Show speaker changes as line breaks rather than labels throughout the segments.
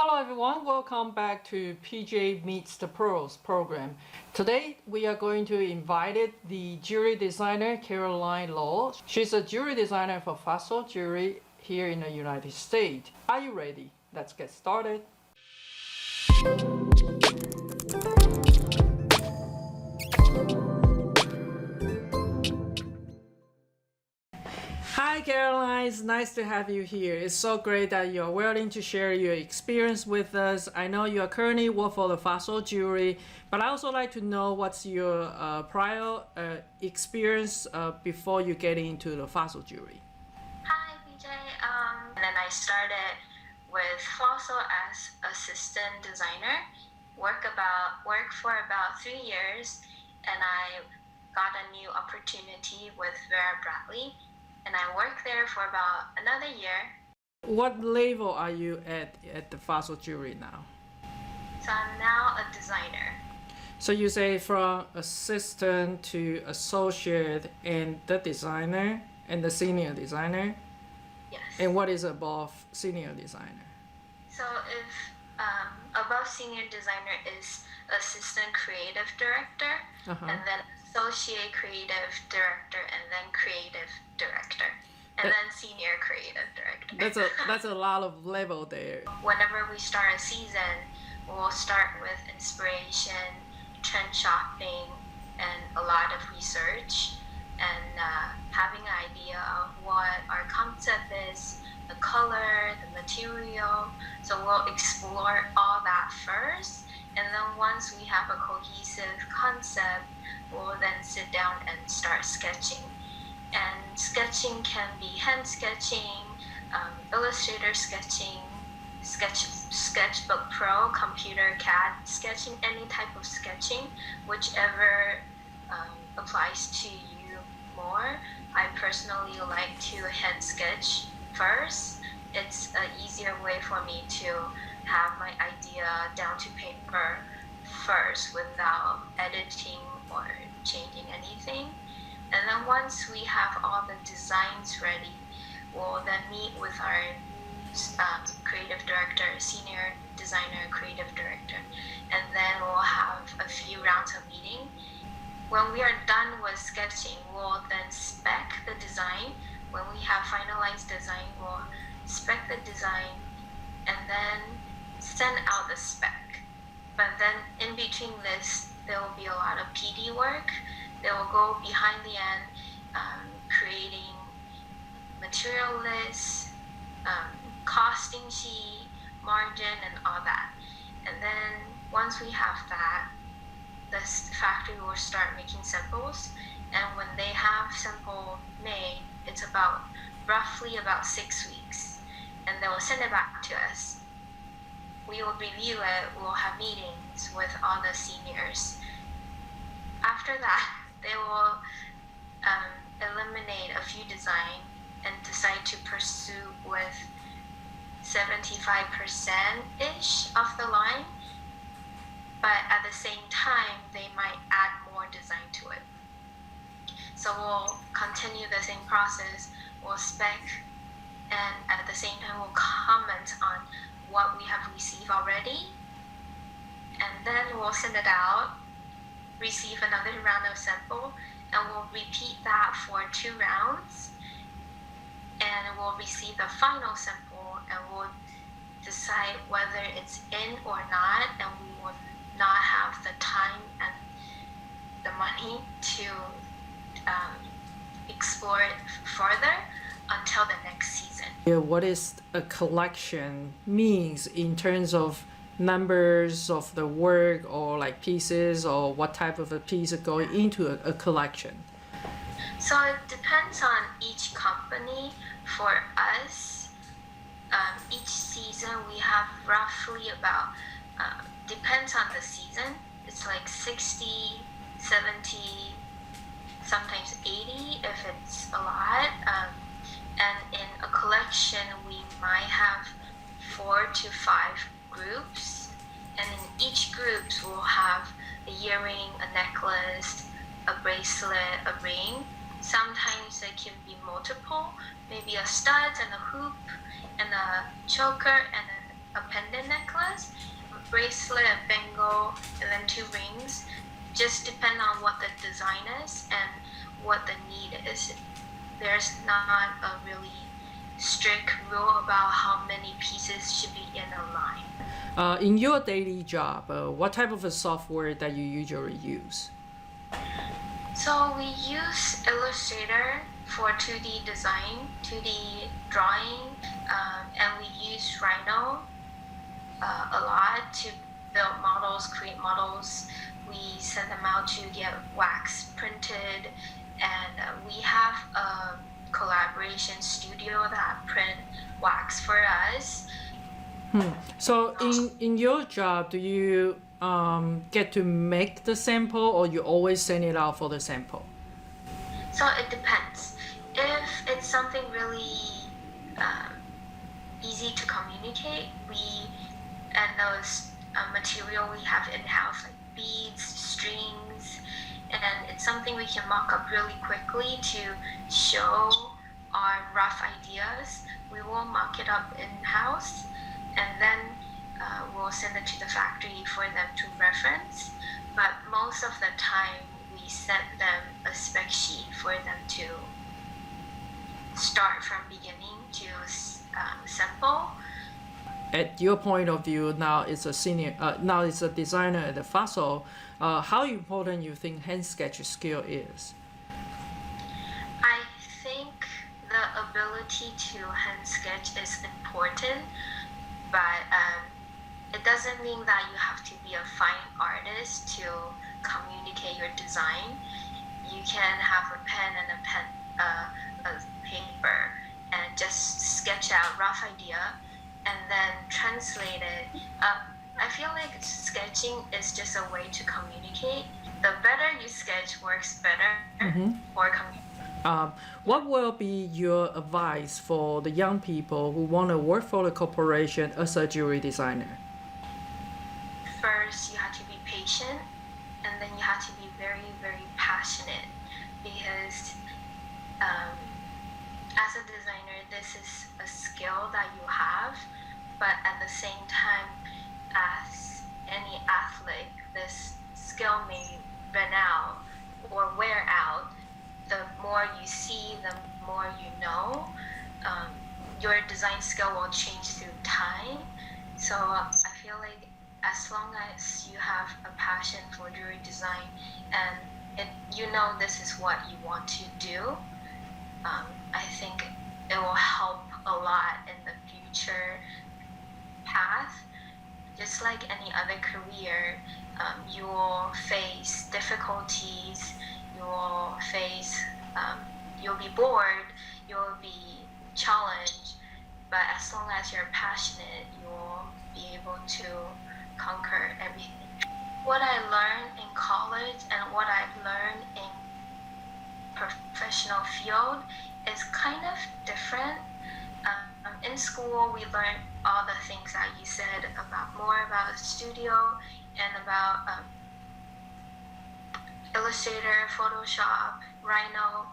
Hello everyone, welcome back to PJ Meets the Pros program. Today we are going to invite the jewelry designer Caroline Lo. She's a jewelry designer for Fossil Jewelry here in the United States. Are you ready? Let's get started. Hi Caroline, it's nice to have you here. It's so great that you're willing to share your experience with us. I know you are currently work for the Fossil Jewelry, but I also like to know what's your prior experience before you get into the Fossil Jewelry.
Hi BJ, and then I started with Fossil as assistant designer, work for about 3 years, and I got a new opportunity with Vera Bradley. And I worked there for about another year.
What level are you at the Fossil Jewelry now?
So I'm now a designer.
So you say from assistant to associate and the designer and the senior designer?
Yes.
And what is above senior designer?
So if above senior designer is assistant creative director, and then associate creative director, and then creative director, and then senior creative director.
That's a lot of level there.
Whenever we start a season, we'll start with inspiration, trend shopping, and a lot of research, and having an idea of what our concept is, the color, the material. So we'll explore all that first, and then once we have a cohesive concept, we'll then sit down and start sketching. And sketching can be hand sketching, Illustrator sketching, Sketchbook Pro, computer CAD sketching, any type of sketching, whichever applies to you more. I personally like to hand sketch first. It's an easier way for me to have my idea down to paper first without editing or changing anything. And then once we have all the designs ready, we'll then meet with our creative director, senior designer, creative director, and then we'll have a few rounds of meeting. When we are done with sketching, we'll then spec the design. When we have finalized design, we'll spec the design and then send out the spec. But then in between this, there will be a lot of PD work. They will go behind the end, creating material lists, costing sheet, margin, and all that. And then once we have that, the factory will start making samples. And when they have sample made, it's roughly about 6 weeks. And they will send it back to us. We will review it, we'll have meetings with all the seniors. After that, they will eliminate a few designs and decide to pursue with 75%-ish of the line. But at the same time, they might add more design to it. So we'll continue the same process, we'll spec, and at the same time, we'll comment on what we have received already. And then we'll send it out, receive another round of sample, and we'll repeat that for 2 rounds. And we'll receive the final sample, and we'll decide whether it's in or not, and we will not have the time and the money to explore it further until the next season.
What is a collection means in terms of numbers of the work or like pieces, or what type of a piece going into a collection?
So it depends on each company. For us, each season we have roughly about, depends on the season, it's like 60, 70, sometimes 80 if it's a lot. And in a collection, we might have 4 to 5 groups, and in each group we'll have a earring, a necklace, a bracelet, a ring. Sometimes it can be multiple, maybe a stud and a hoop and a choker and a pendant necklace, a bracelet, a bangle, and then 2 rings. Just depend on what the design is and what the need is. There's not a really strict rule about how many pieces should be in a line.
In your daily job, what type of a software that you usually use?
So we use Illustrator for 2D design, 2D drawing, and we use Rhino a lot to build models, create models. We send them out to get wax printed, and we have a collaboration studio that print wax for us.
So in your job, do you get to make the sample, or you always send it out for the sample?
So it depends. If it's something really easy to communicate, and those material we have in-house, like beads, strings, and it's something we can mock up really quickly to show our rough ideas. We will mock it up in-house, and then we'll send it to the factory for them to reference. But most of the time, we send them a spec sheet for them to start from beginning to sample.
At your point of view, now it's a designer at the Fossil. How important you think hand sketch skill is?
I think the ability to hand sketch is important, but it doesn't mean that you have to be a fine artist to communicate your design. You can have a pen and a paper and just sketch out rough idea and then translate it. I feel like sketching is just a way to communicate. The better you sketch works better for communication.
What will be your advice for the young people who want to work for the corporation as a jewelry designer?
First, you have to be patient, and then you have to be very, very passionate, because as a designer, this is a skill that you have, but at the same time, as any athlete, this skill may run out or wear out. The more you see, the more you know. Your design skill will change through time. So I feel like as long as you have a passion for jewelry design and you know this is what you want to do, I think it will help a lot in the future path. Just like any other career, you will face difficulties, you will face, you'll be bored, you'll be challenged, but as long as you're passionate, you will be able to conquer everything. What I learned in college and what I've learned in professional field is kind of different. In school, we learned all the things that you said more about studio and about Illustrator, Photoshop, Rhino.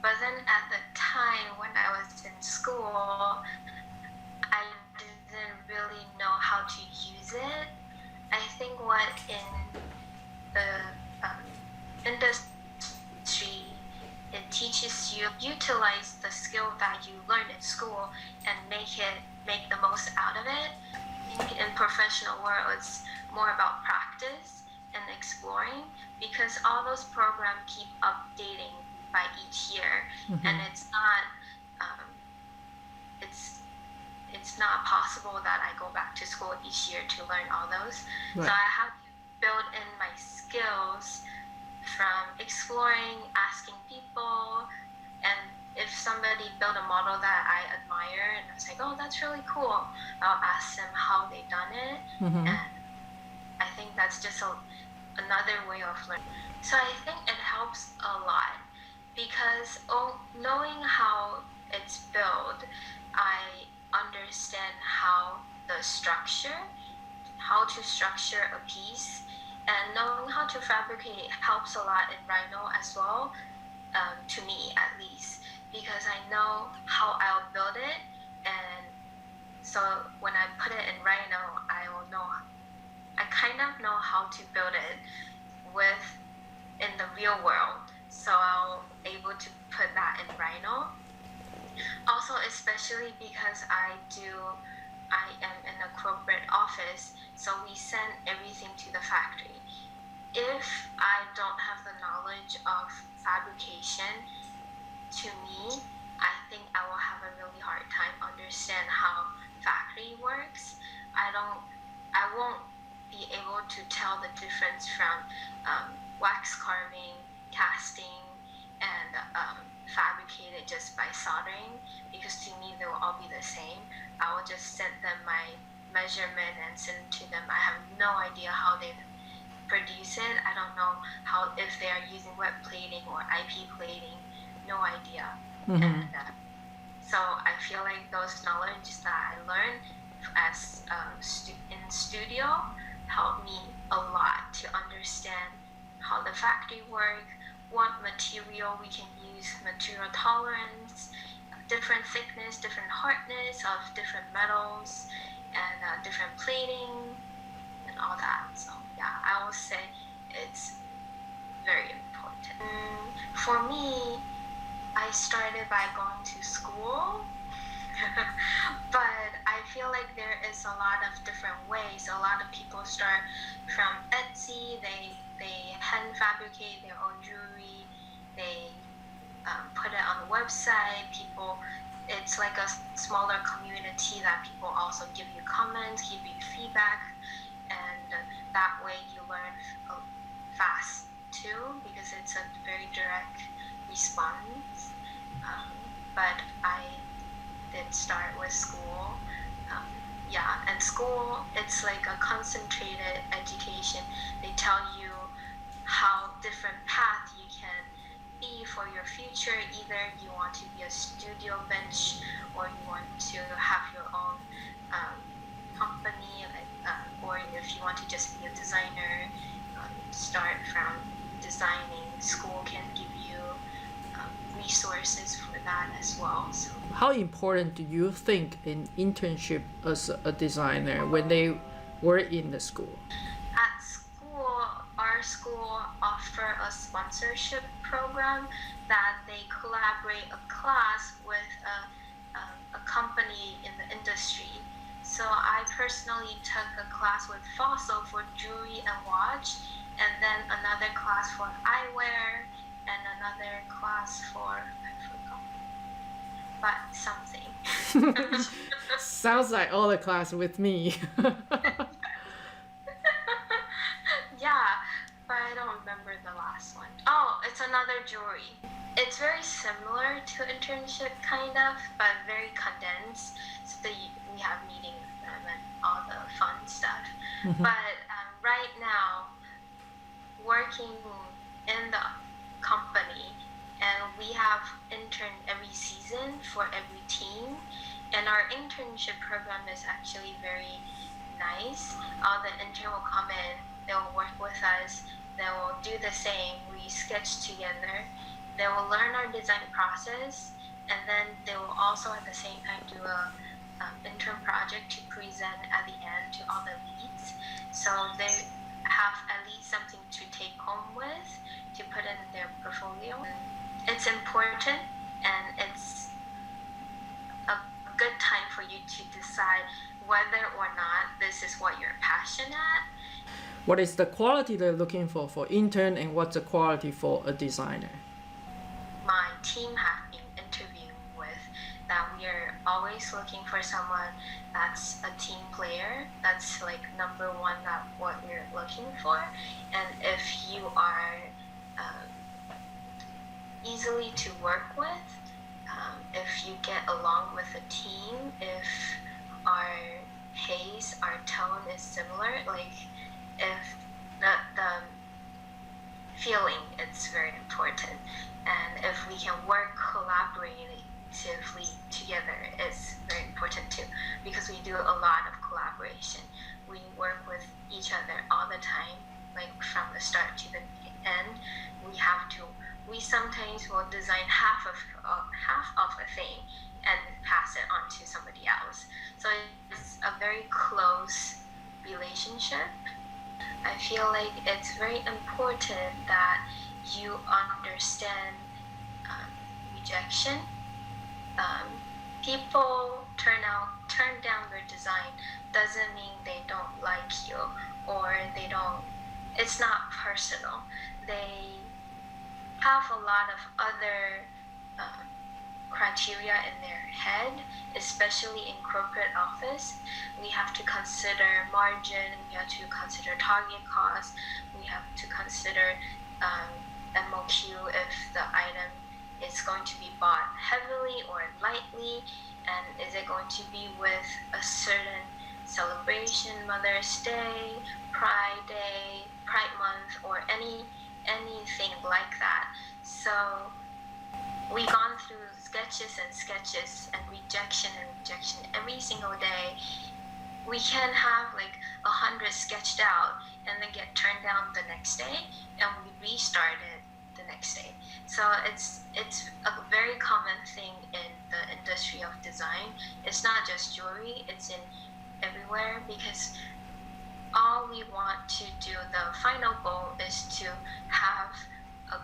But then at the time when I was in school, I didn't really know how to use it. I think what in the industry, it teaches you utilize the skill that you learned in school and make the most out of it. I think in professional world, it's more about practice and exploring, because all those programs keep updating by each year, and it's not possible that I go back to school each year to learn all those.
Right.
So I have to build in my skills from exploring, asking people, and if somebody built a model that I admire and I was like, oh, that's really cool, I'll ask them how they done it. And I think that's just another way of learning. So I think it helps a lot, because knowing how it's built, I understand how to structure a piece, and knowing how to fabricate helps a lot in Rhino as well, to me at least, because I know how I'll build it, and So when I put it in Rhino, I kind of know how to build it in the real world. So I'll able to put that in Rhino. Also, especially because I am in a corporate office, so we send everything to the factory. If I don't have the knowledge of fabrication, to me, I think I will have a really hard time understand how factory works. I won't be able to tell the difference from wax carving, casting, and fabricated just by soldering, because to me they will all be the same. I will just send them my measurement and send it to them. I have no idea how they produce it. I don't know if they are using wet plating or IP plating. No idea. And so I feel like those knowledge that I learned as in studio helped me a lot to understand how the factory work, what material we can use, material tolerance, different thickness, different hardness of different metals, and different plating, and all that. So yeah, I would say it's very important. For me, I started by going to school, but I feel like there is a lot of different ways. A lot of people start from Etsy, they hand fabricate their own jewelry, they put it on the website. It's like a smaller community that people also give you comments, give you feedback, and that way you learn fast too, because it's a very direct response. But I did start with school. And school, it's like a concentrated education. They tell you how different path you can be for your future. Either you want to be a studio bench, or you want to have your own company, or if you want to just be a designer, start from designing. School can give you resources for that as well. So
how important do you think an internship as a designer when they were in the school?
At school, our school offer a sponsorship program that they collaborate a class with a company in the industry. So I personally took a class with Fossil for jewelry and watch, and then another class for eyewear, and another class for, I forgot, but something.
Sounds like all the class with me.
Yeah, but I don't remember the last one. Oh, it's another jewelry. It's very similar to internship, kind of, but very condensed. So we have meetings with them and all the fun stuff. But right now, working in the company, and we have intern every season for every team, and our internship program is actually very nice. All the intern will come in, they will work with us, they will do the same, we sketch together, they will learn our design process, and then they will also at the same time do a intern project to present at the end to all the leads, so they have at least something to take home with, to put in their portfolio. It's important, and it's a good time for you to decide whether or not this is what you're passionate at.
What is the quality they're looking for intern, and what's the quality for a designer?
My team have been interviewing with that we are always looking for someone that's a team player. That's like number one, that what we're looking for. And if you are easily to work with, if you get along with the team, if our pace, our tone is similar, like if the feeling, it's very important. And if we can work collaboratively together, it's very important too, because we do a lot of collaboration. We work with each other all the time, like from the start to the end. We sometimes will design half of a thing and pass it on to somebody else. So it's a very close relationship. I feel like it's very important that you understand rejection. People turn down your design doesn't mean they don't like you or it's not personal. They have a lot of other criteria in their head, especially in corporate office. We have to consider margin, we have to consider target cost, we have to consider MOQ if the item is going to be bought heavily or lightly, and is it going to be with a certain celebration, Mother's Day, Pride Day, Pride Month, or anything like that. So we've gone through sketches and rejection every single day. We can have like 100 sketched out and then get turned down the next day, and we restarted the next day. So it's a very common thing in the industry of design. It's not just jewelry, it's in everywhere, because all we want to do, the final goal is to have a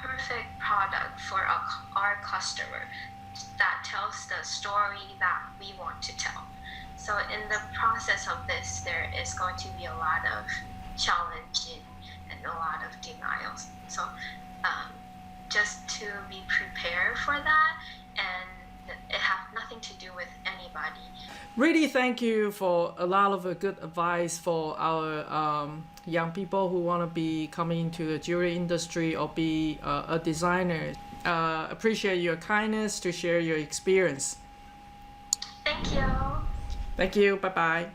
perfect product for our customer that tells the story that we want to tell. So in the process of this, there is going to be a lot of challenging and a lot of denials. So just to be prepared for that, and it has nothing to do with anybody.
Really, thank you for a lot of good advice for our young people who want to be coming into the jewelry industry or be a designer. Appreciate your kindness to share your experience.
Thank you.
Thank you. Bye bye.